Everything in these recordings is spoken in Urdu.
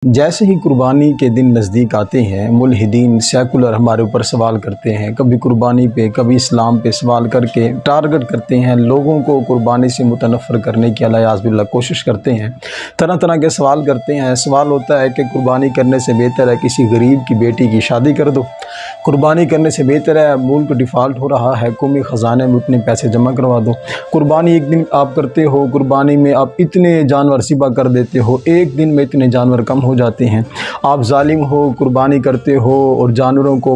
جیسے ہی قربانی کے دن نزدیک آتے ہیں، ملحدین سیکولر ہمارے اوپر سوال کرتے ہیں، کبھی قربانی پہ کبھی اسلام پہ سوال کر کے ٹارگٹ کرتے ہیں، لوگوں کو قربانی سے متنفر کرنے کی الیاذ باللہ کوشش کرتے ہیں، طرح طرح کے سوال کرتے ہیں۔ سوال ہوتا ہے کہ قربانی کرنے سے بہتر ہے کسی غریب کی بیٹی کی شادی کر دو، قربانی کرنے سے بہتر ہے ملک ڈیفالٹ ہو رہا ہے، قومی خزانے میں اتنے پیسے جمع کروا دو، قربانی ایک دن آپ کرتے ہو، قربانی میں آپ اتنے جانور ذبح کر دیتے ہو، ایک دن میں اتنے جانور کم ہو جاتے ہیں، آپ ظالم ہو، قربانی کرتے ہو اور جانوروں کو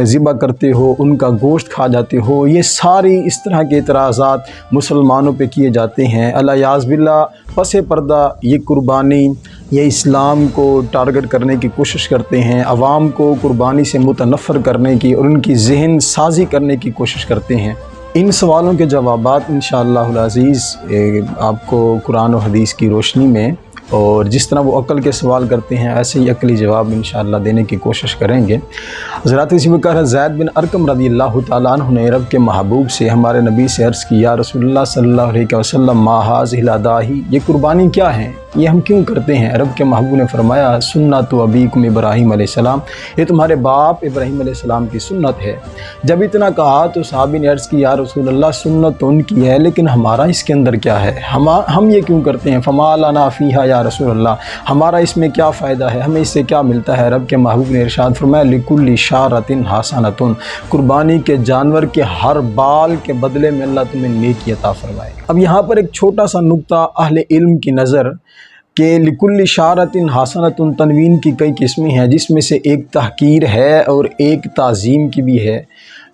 ذبح کرتے ہو، ان کا گوشت کھا جاتے ہو۔ یہ ساری اس طرح کے اعتراضات مسلمانوں پہ کیے جاتے ہیں۔ الیاذ باللہ پس پردہ یہ قربانی، یہ اسلام کو ٹارگٹ کرنے کی کوشش کرتے ہیں، عوام کو قربانی سے متنفر کرنے کی اور ان کی ذہن سازی کرنے کی کوشش کرتے ہیں۔ ان سوالوں کے جوابات انشاءاللہ العزیز آپ کو قرآن و حدیث کی روشنی میں، اور جس طرح وہ عقل کے سوال کرتے ہیں ایسے ہی عقلی جواب انشاءاللہ دینے کی کوشش کریں گے۔ حضرات اسی میں کہہ رہا زید بن ارقم رضی اللہ تعالیٰ عنہ نے رب کے محبوب سے، ہمارے نبی سے عرض کی، یا رسول اللہ صلی اللہ علیہ وسلم ما هذه الاضاحی، یہ قربانی کیا ہیں، یہ ہم کیوں کرتے ہیں؟ رب کے محبوب نے فرمایا سنت ابیکم ابراہیم علیہ السلام، یہ تمہارے باپ ابراہیم علیہ السلام کی سنت ہے۔ جب اتنا کہا تو صحابی نے عرض کی، یا رسول اللہ سنت تو ان کی ہے لیکن ہمارا اس کے اندر کیا ہے، ہم یہ کیوں کرتے ہیں؟ فما لنا فیہا یا رسول اللہ، ہمارا اس میں کیا فائدہ ہے، ہمیں اس سے کیا ملتا ہے؟ رب کے محبوب نے ارشاد فرمایا لکل شارۃ حسنۃ، قربانی کے جانور کے ہر بال کے بدلے میں اللہ تمہیں نیکی عطا فرمائے گا۔ اب یہاں پر ایک چھوٹا سا نقطہ اہل علم کی نظر کہ لکل شارۃ حسنۃ تنوین کی کئی قسمیں ہیں، جس میں سے ایک تحقیر ہے اور ایک تعظیم کی بھی ہے۔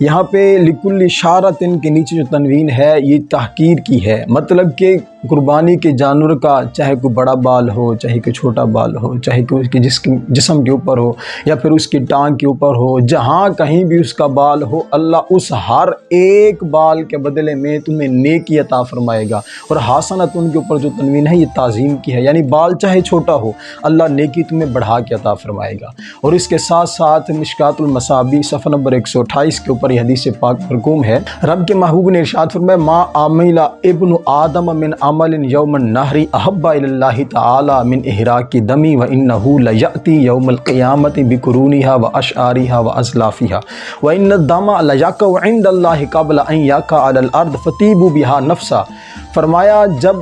یہاں پہ لکل شارۃ کے نیچے جو تنوین ہے یہ تحقیر کی ہے، مطلب کہ قربانی کے جانور کا چاہے کوئی بڑا بال ہو، چاہے کوئی چھوٹا بال ہو، چاہے کوئی اس کے جسم کے اوپر ہو یا پھر اس کی ٹانگ کے اوپر ہو، جہاں کہیں بھی اس کا بال ہو، اللہ اس ہر ایک بال کے بدلے میں تمہیں نیکی عطا فرمائے گا۔ اور حسنۃ کے اوپر جو تنوین ہے یہ تعظیم کی ہے، یعنی بال چاہے چھوٹا ہو اللہ نیکی تمہیں بڑھا کے عطا فرمائے گا۔ اور اس کے ساتھ ساتھ مشکات المصابیح صفحہ نمبر 128 کے اوپر یہ حدیث پاک مرقوم ہے، رب کے محبوب نے ارشاد فرمایا ما عمل ابن آدم من عمل یوم النحر احب الی اللہ تعالی من احراق دمی وانہ لیأتی یوم القیامت بقرونہا واشعارہا وازلافہا وان الدم لیقع عند اللہ قبل ان یقع علی الارض فطیبوا بہا نفسا۔ فرمایا جب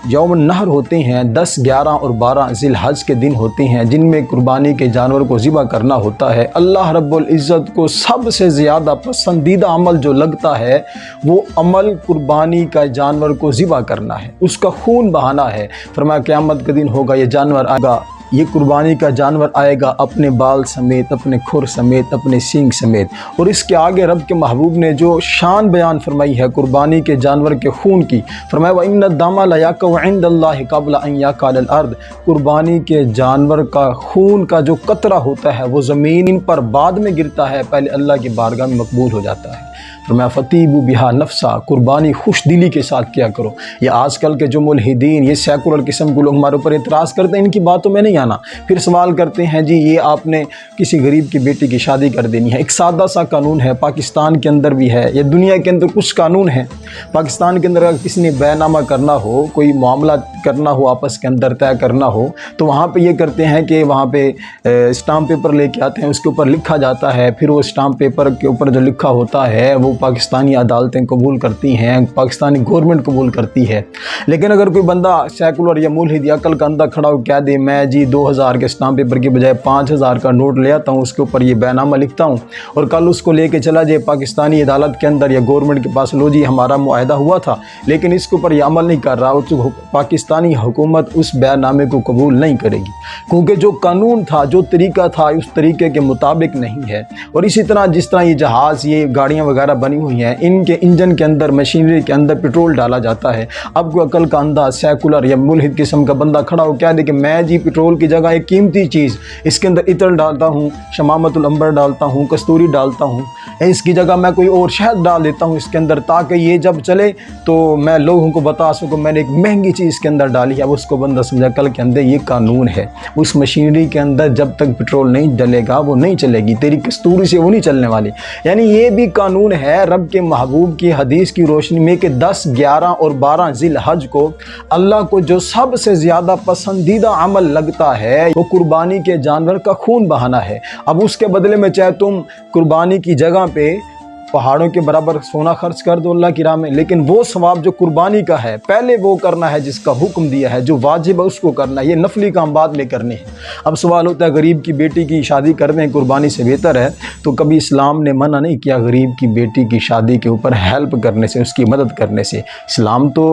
یوم النحر ہوتے ہیں، 10، 11 اور 12 ذی الحج کے دن ہوتے ہیں جن میں قربانی کے جانور کو ذبح کرنا ہوتا ہے، اللہ رب العزت کو سب سے زیادہ پسندیدہ عمل جو لگتا ہے وہ عمل قربانی کا جانور کو ذبح کرنا ہے، اس کا خون بہانا ہے۔ فرمایا قیامت کے دن ہوگا، یہ جانور آئے گا، یہ قربانی کا جانور آئے گا اپنے بال سمیت، اپنے کھر سمیت، اپنے سینگ سمیت۔ اور اس کے آگے رب کے محبوب نے جو شان بیان فرمائی ہے قربانی کے جانور کے خون کی، فرمایا وَإِنَّ الدَّمَ لَيَقْعُ عِندَ اللَّهِ قَبْلَ أَن يَقْعَ عَلَى الْأَرْضِ، قربانی کے جانور کا خون کا جو قطرہ ہوتا ہے وہ زمین پر بعد میں گرتا ہے، پہلے اللہ کی بارگاہ میں مقبول ہو جاتا ہے۔ فرمایا فطیبوا بہا نفسا، قربانی خوش دلی کے ساتھ کیا کرو۔ یہ آج کل کے جو ملحدین، یہ سیکولر قسم کے لوگ ہمارے اوپر اعتراض کرتے ہیں، ان کی باتوں میں نہیں آنا، پھر سوال کرتے ہیں جی یہ آپ نے کسی غریب کی بیٹی کی شادی کر دینی ہے۔ ایک سادہ سا قانون ہے، پاکستان کے اندر بھی ہے، یہ دنیا کے اندر کچھ قانون ہیں۔ پاکستان کے اندر اگر کسی نے بیع نامہ کرنا ہو، کوئی معاملہ کرنا ہو، آپس کے اندر طے کرنا ہو، تو وہاں پہ یہ کرتے ہیں کہ وہاں پہ اسٹامپ پیپر لے کے آتے ہیں، اس کے اوپر لکھا جاتا ہے، پھر وہ اسٹامپ پیپر کے اوپر جو لکھا ہوتا ہے وہ پاکستانی عدالتیں قبول کرتی ہیں، پاکستانی گورنمنٹ قبول کرتی ہے۔ لیکن اگر کوئی بندہ سیکولر یا ملحد یا عقل کا اندھا کھڑا ہو کہہ دے میں جی 2000 کے اسٹامپ پیپر کے بجائے 5000 کا نوٹ لے آتا ہوں، اس کے اوپر یہ بیع نامہ لکھتا ہوں اور کل اس کو لے کے چلا جائے پاکستانی عدالت کے اندر یا گورنمنٹ کے پاس، لو جی ہمارا معاہدہ ہوا تھا لیکن اس کے اوپر یہ عمل نہیں کر رہا، اور تو پاکستانی حکومت اس بیع نامے کو قبول نہیں کرے گی، کیونکہ جو قانون تھا، جو طریقہ تھا اس طریقے کے مطابق نہیں ہے۔ اور اسی طرح جس طرح یہ جہاز، یہ گاڑیاں وغیرہ بنی ہوئی ہیں، ان کے انجن کے اندر، مشینری کے اندر پیٹرول ڈالا جاتا ہے۔ اب کوئی عقل کا اندھا سیکولر یا ملحد قسم کا بندہ کھڑا ہو کہہ دے کہ میں جی پیٹرول کی جگہ ایک قیمتی چیز اس کے اندر عطر ڈالتا ہوں، شمامت العنبر ڈالتا ہوں، کستوری ڈالتا ہوں، اس کی جگہ میں کوئی اور شہد ڈال دیتا ہوں اس کے اندر، تاکہ یہ جب چلے تو میں لوگوں کو بتا سکوں میں نے ایک مہنگی چیز اس کے اندر ڈالی ہے۔ اب اس کو بندہ سمجھا کل کے اندر یہ قانون ہے، اس مشینری کے اندر جب تک پیٹرول نہیں ڈلے گا وہ نہیں چلے گی، تیری کستوری سے وہ نہیں چلنے والی۔ یعنی یہ بھی قانون مضمون ہے رب کے محبوب کی حدیث کی روشنی میں کہ 10، 11 اور 12 ذی الحج کو اللہ کو جو سب سے زیادہ پسندیدہ عمل لگتا ہے وہ قربانی کے جانور کا خون بہانا ہے۔ اب اس کے بدلے میں چاہے تم قربانی کی جگہ پہ پہاڑوں کے برابر سونا خرچ کر دو اللہ کی راہ میں، لیکن وہ ثواب جو قربانی کا ہے پہلے وہ کرنا ہے جس کا حکم دیا ہے، جو واجب ہے اس کو کرنا ہے، یہ نفلی کام بعد میں کرنے ہیں۔ اب سوال ہوتا ہے غریب کی بیٹی کی شادی کر دیں قربانی سے بہتر ہے، تو کبھی اسلام نے منع نہیں کیا غریب کی بیٹی کی شادی کے اوپر ہیلپ کرنے سے، اس کی مدد کرنے سے۔ اسلام تو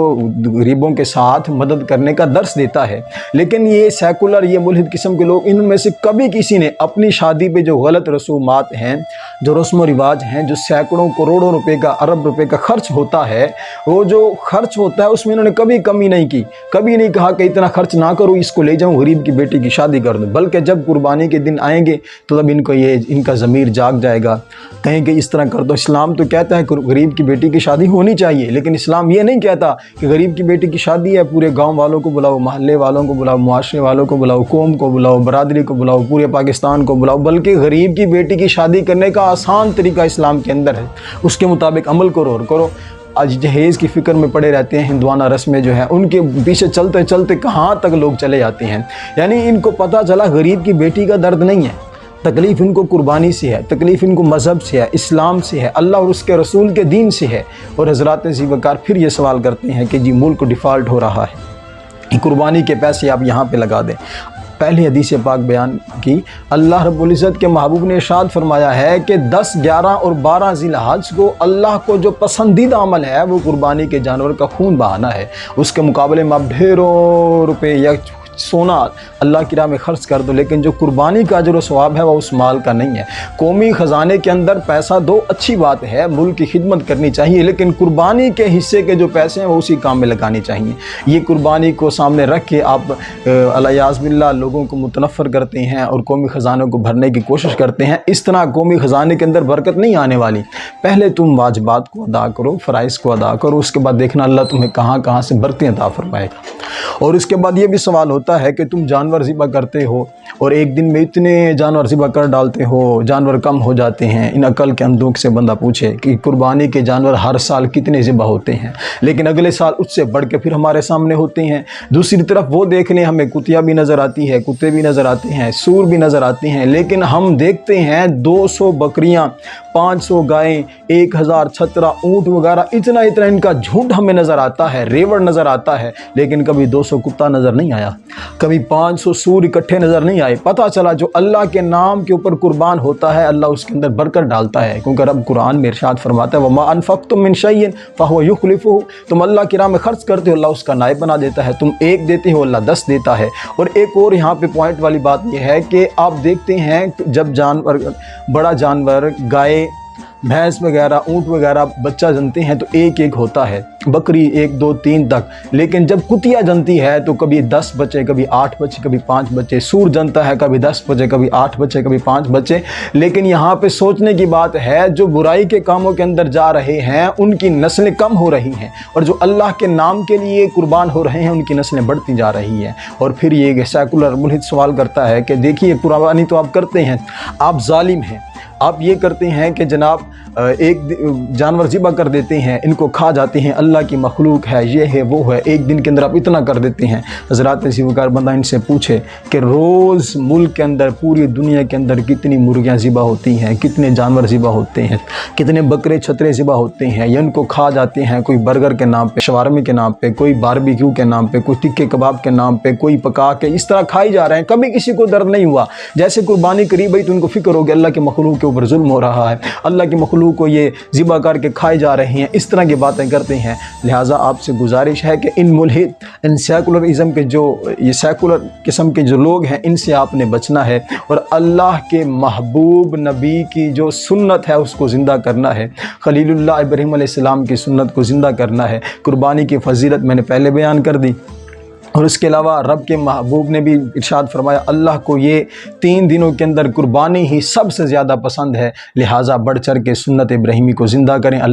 غریبوں کے ساتھ مدد کرنے کا درس دیتا ہے، لیکن یہ سیکولر، یہ ملحد قسم کے لوگ، ان میں سے کبھی کسی نے اپنی شادی پہ جو غلط رسومات ہیں، جو رسم و رواج ہیں، جو سینکڑوں کروڑوں روپے کا، ارب روپے کا خرچ ہوتا ہے، وہ جو خرچ ہوتا ہے اس میں انہوں نے کبھی کمی نہیں کی، کبھی نہیں کہا کہ اتنا خرچ نہ کرو، اس کو لے جاؤں غریب کی بیٹی کی شادی کر دوں، بلکہ جب قربانی کے دن آئیں گے تو تب ان کا ضمیر جاگ جائے گا، کہیں کہ اس طرح کر دو۔ اسلام تو کہتا ہے کہ غریب کی بیٹی کی شادی ہونی چاہیے، لیکن اسلام یہ نہیں کہتا کہ غریب کی بیٹی کی شادی ہے پورے گاؤں والوں کو بلاؤ، محلے والوں کو بلاؤ، معاشرے والوں کو بلاؤ، قوم کو بلاؤ، برادری کو بلاؤ، پورے پاکستان کو بلاؤ، بلکہ غریب کی بیٹی کی شادی کرنے کا آسان طریقہ اسلام کے اندر ہے، اس کے مطابق عمل کرو اور کرو۔ آج جہیز کی فکر میں پڑے رہتے ہیں، ہندوانہ رسمیں جو ہیں ان کے پیچھے چلتے چلتے کہاں تک لوگ چلے جاتے ہیں، یعنی ان کو پتہ چلا غریب کی بیٹی کا درد نہیں ہے، تکلیف ان کو قربانی سے ہے، تکلیف ان کو مذہب سے ہے، اسلام سے ہے، اللہ اور اس کے رسول کے دین سے ہے۔ اور حضرات ذی وقار پھر یہ سوال کرتے ہیں کہ جی ملک ڈیفالٹ ہو رہا ہے، قربانی کے پیسے آپ یہاں پہ لگا دیں۔ پہلی حدیث پاک بیان کی، اللہ رب العزت کے محبوب نے ارشاد فرمایا ہے کہ 10، 11 اور 12 ذی الحج کو اللہ کو جو پسندیدہ عمل ہے وہ قربانی کے جانور کا خون بہانا ہے۔ اس کے مقابلے میں آپ ڈھیروں روپے یا سونا اللہ کی راہ میں خرچ کر دو، لیکن جو قربانی کا اجر و ثواب ہے وہ اس مال کا نہیں ہے۔ قومی خزانے کے اندر پیسہ دو، اچھی بات ہے، ملک کی خدمت کرنی چاہیے، لیکن قربانی کے حصے کے جو پیسے ہیں وہ اسی کام میں لگانے چاہیے۔ یہ قربانی کو سامنے رکھ کے آپ الیاذ باللہ لوگوں کو متنفر کرتے ہیں اور قومی خزانوں کو بھرنے کی کوشش کرتے ہیں، اس طرح قومی خزانے کے اندر برکت نہیں آنے والی۔ پہلے تم واجبات کو ادا کرو، فرائض کو ادا کرو، اس کے بعد دیکھنا اللہ تمہیں کہاں کہاں سے برکتیں عطا فرمائے گا۔ اور اس کے بعد یہ بھی سوال ہوتا ہے کہ تم جانور ذبح کرتے ہو اور ایک دن میں اتنے جانور ذبح کر ڈالتے ہو، جانور کم ہو جاتے ہیں۔ ان عقل کے اندوک سے بندہ پوچھے کہ قربانی کے جانور ہر سال کتنے ذبح ہوتے ہیں، لیکن اگلے سال اس سے بڑھ کے پھر ہمارے سامنے ہوتے ہیں۔ دوسری طرف وہ دیکھ لیں، ہمیں کتیا بھی نظر آتی ہے، کتے بھی نظر آتے ہیں، سور بھی نظر آتے ہیں، لیکن ہم دیکھتے ہیں 200 بکریاں، 500 گائیں، 1000 چھترا اونٹ وغیرہ، اتنا ان کا جھنڈ ہمیں نظر آتا ہے، ریوڑ نظر آتا ہے، لیکن کبھی 200 کتا نظر نہیں آیا، کبھی 500 سور اکٹھے نظر نہیں آئے۔ پتہ چلا جو اللہ کے نام کے اوپر قربان ہوتا ہے اللہ اس کے اندر برکت ڈالتا ہے، کیونکہ رب قرآن میں ارشاد فرماتا ہے وَمَا أَنفَقْتُم مِّن شَيْءٍ فَهُوَ يُخْلِفُهُ، تم اللہ کی راہ میں خرچ کرتے ہو اللہ اس کا نائب بنا دیتا ہے، تم 1 دیتے ہو اللہ 10 دیتا ہے۔ اور ایک اور یہاں پہ پوائنٹ والی بات یہ ہے کہ آپ دیکھتے ہیں جب جانور، بڑا جانور، گائے، بھینس وغیرہ، اونٹ وغیرہ بچہ جنتے ہیں تو ایک ہوتا ہے، بکری 1، 2، 3 تک، لیکن جب کتیا جنتی ہے تو کبھی 10 بچے، کبھی 8 بچے، کبھی 5 بچے، سور جنتا ہے کبھی 10 بچے، کبھی 8 بچے، کبھی 5 بچے۔ لیکن یہاں پہ سوچنے کی بات ہے جو برائی کے کاموں کے اندر جا رہے ہیں ان کی نسلیں کم ہو رہی ہیں، اور جو اللہ کے نام کے لیے قربان ہو رہے ہیں ان کی نسلیں بڑھتی جا رہی ہیں۔ اور پھر یہ سیکولر ملحد سوال کرتا ہے کہ دیکھیے قربانی تو آپ کرتے ہیں، آپ ظالم ہیں، آپ یہ کرتے ہیں کہ جناب ایک جانور ذبح کر دیتے ہیں، ان کو کھا جاتے ہیں، اللہ کی مخلوق ہے، یہ ہے وہ ہے، ایک دن کے اندر آپ اتنا کر دیتے ہیں۔ حضرات ذی وقار بندہ ان سے پوچھے کہ روز ملک کے اندر، پوری دنیا کے اندر کتنی مرغیاں ذبح ہوتی ہیں، کتنے جانور ذبح ہوتے ہیں، کتنے بکرے چھترے ذبح ہوتے ہیں، یا ان کو کھا جاتے ہیں، کوئی برگر کے نام پہ، شوارمے کے نام پہ، کوئی باربیکیو کے نام پہ، کوئی ٹکے کباب کے نام پہ، کوئی پکا کے اس طرح کھائی جا رہے ہیں، کبھی کسی کو درد نہیں ہوا۔ جیسے قربانی قریب آئی تو ان کو فکر ہو کہ اللہ کے مخلوق کے اوپر ظلم ہو رہا ہے، اللہ کی مخلوق کو یہ ذبح کر کے کھائے جا رہے ہیں، اس طرح کی باتیں کرتے ہیں۔ لہٰذا آپ سے گزارش ہے کہ ان ملحد، ان سیکولرزم کے جو یہ سیکولر قسم کے جو لوگ ہیں ان سے آپ نے بچنا ہے، اور اللہ کے محبوب نبی کی جو سنت ہے اس کو زندہ کرنا ہے، خلیل اللہ ابراہیم علیہ السلام کی سنت کو زندہ کرنا ہے۔ قربانی کی فضیلت میں نے پہلے بیان کر دی، اور اس کے علاوہ رب کے محبوب نے بھی ارشاد فرمایا اللہ کو یہ 3 دنوں کے اندر قربانی ہی سب سے زیادہ پسند ہے، لہٰذا بڑھ چڑھ کے سنت ابراہیمی کو زندہ کریں۔